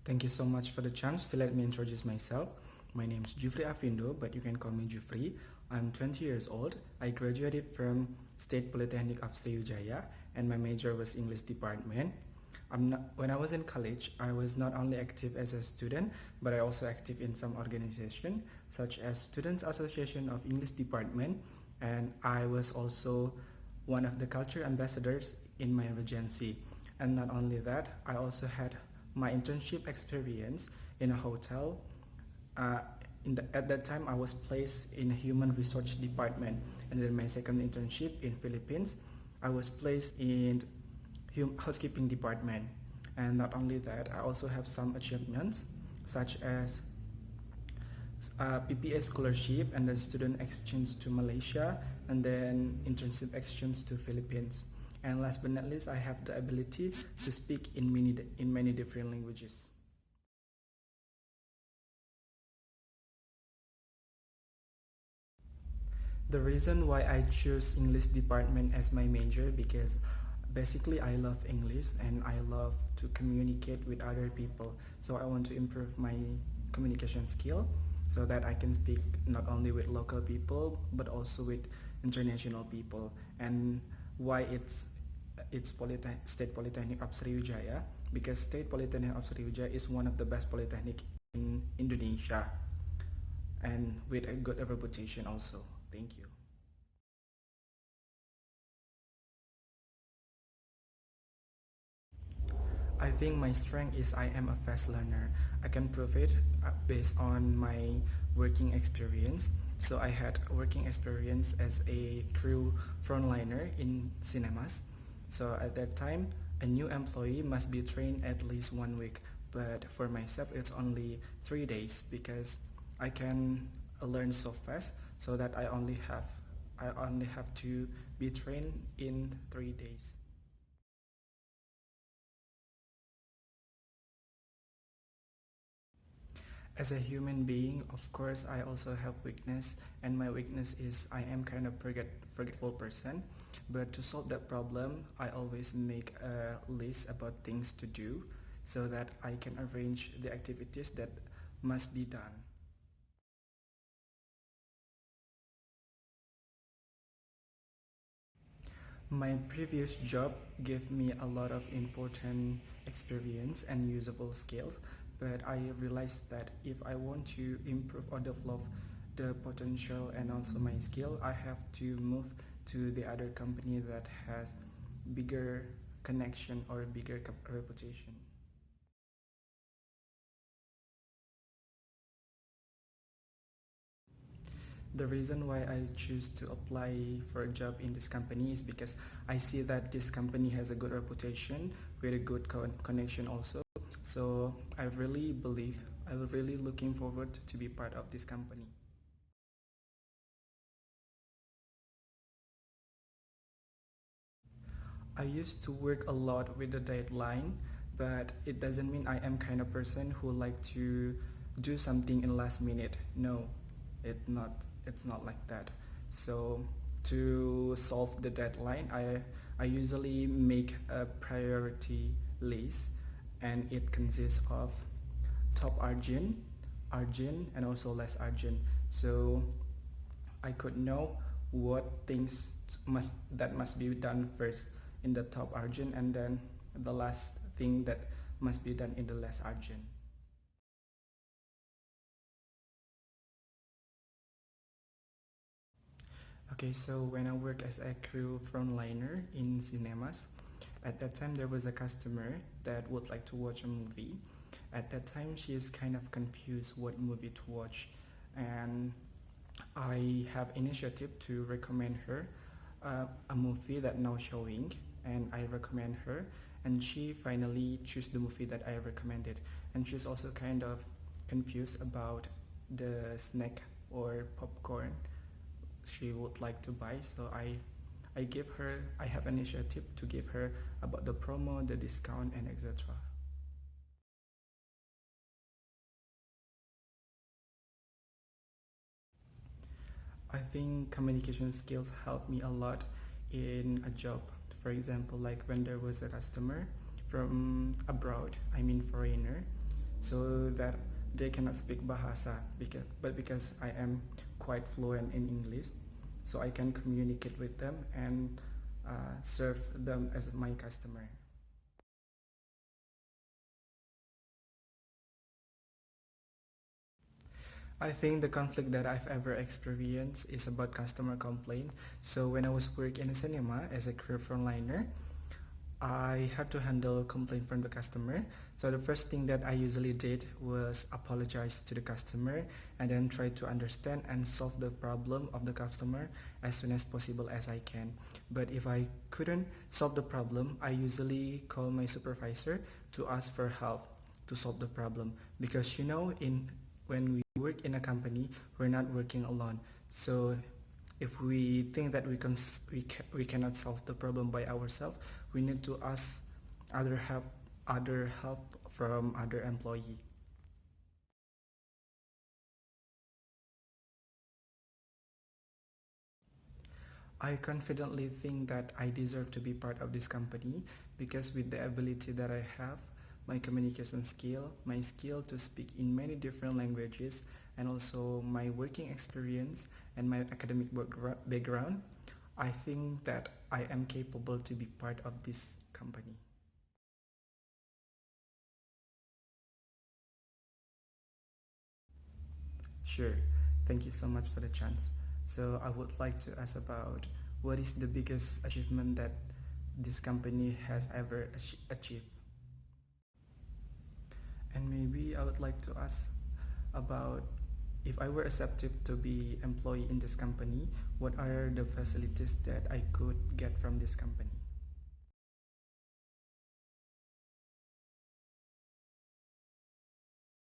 Thank you so much for the chance to let me introduce myself. My name is Juvri Avindo, but you can call me Juvri. I'm 20 years old. I graduated from State Polytechnic of Sriwijaya and my major was English department. When I was in college, I was not only active as a student, but I also active in some organization such as Students Association of English Department, and I was also one of the culture ambassadors in my regency. And not only that, I also had my internship experience in a hotel. Uh, at that time, I was placed in a human resource department, and then my second internship in Philippines, I was placed in housekeeping department. And not only that, I also have some achievements such as PPA scholarship and then student exchange to Malaysia and then internship exchange to Philippines. And last but not least, I have the ability to speak in many different languages. The reason why I choose English department as my major because basically I love English and I love to communicate with other people. So I want to improve my communication skill so that I can speak not only with local people but also with international people. And why it's State Polytechnic of Sriwijaya, because State Polytechnic of Sriwijaya is one of the best polytechnic in Indonesia and with a good reputation also. Thank you. I think my strength is I am a fast learner. I can prove it based on my working experience. So I had working experience as a crew frontliner in cinemas. So at that time, a new employee must be trained at least 1 week. But for myself, it's only 3 days because I can learn so fast. So that I only have to be trained in 3 days. As a human being, of course, I also have weakness, and my weakness is I am kind of forgetful person. But to solve that problem, I always make a list about things to do so that I can arrange the activities that must be done. My previous job gave me a lot of important experience and usable skills, but I realized that if I want to improve or develop the potential and also my skill, I have to move to the other company that has bigger connection or bigger reputation. The reason why I choose to apply for a job in this company is because I see that this company has a good reputation with a good connection also. So I really believe I'm really looking forward to be part of this company. I used to work a lot with the deadline, but it doesn't mean I am kind of person who like to do something in last minute. No, it not it's not like that. So to solve the deadline, I usually make a priority list, and it consists of top urgent, and also less urgent. So I could know what things must be done first in the top urgent, and then the last thing that must be done in the less urgent. Okay, so when I work as a crew frontliner in cinemas, at that time there was a customer that would like to watch a movie. At that time, she is kind of confused what movie to watch, and I have initiative to recommend her a movie that now showing, and I recommend her, and she finally choose the movie that I recommended, and she's also kind of confused about the snack or popcorn she would like to buy. So I have initiative to give her about the promo, the discount, and etc. I think communication skills help me a lot in a job. For example, like when there was a customer from abroad, I mean foreigner. so that they cannot speak Bahasa, because I am quite fluent in English, so I can communicate with them and serve them as my customer. I think the conflict that I've ever experienced is about customer complaint. So when I was working in a cinema as a crew frontliner, I had to handle a complaint from the customer. So the first thing that I usually did was apologize to the customer and then try to understand and solve the problem of the customer as soon as possible as I can. But if I couldn't solve the problem, I usually call my supervisor to ask for help to solve the problem, because in when we work in a company, we're not working alone. So if we think that we cannot solve the problem by ourselves, we need to ask other help other help from other employee. I confidently think that I deserve to be part of this company because with the ability that I have, my communication skill, my skill to speak in many different languages, and also my working experience and my academic background, I think that I am capable to be part of this company. Sure. Thank you so much for the chance. So I would like to ask about what is the biggest achievement that this company has ever achieved? And maybe I would like to ask about, if I were accepted to be employee in this company, what are the facilities that I could get from this company?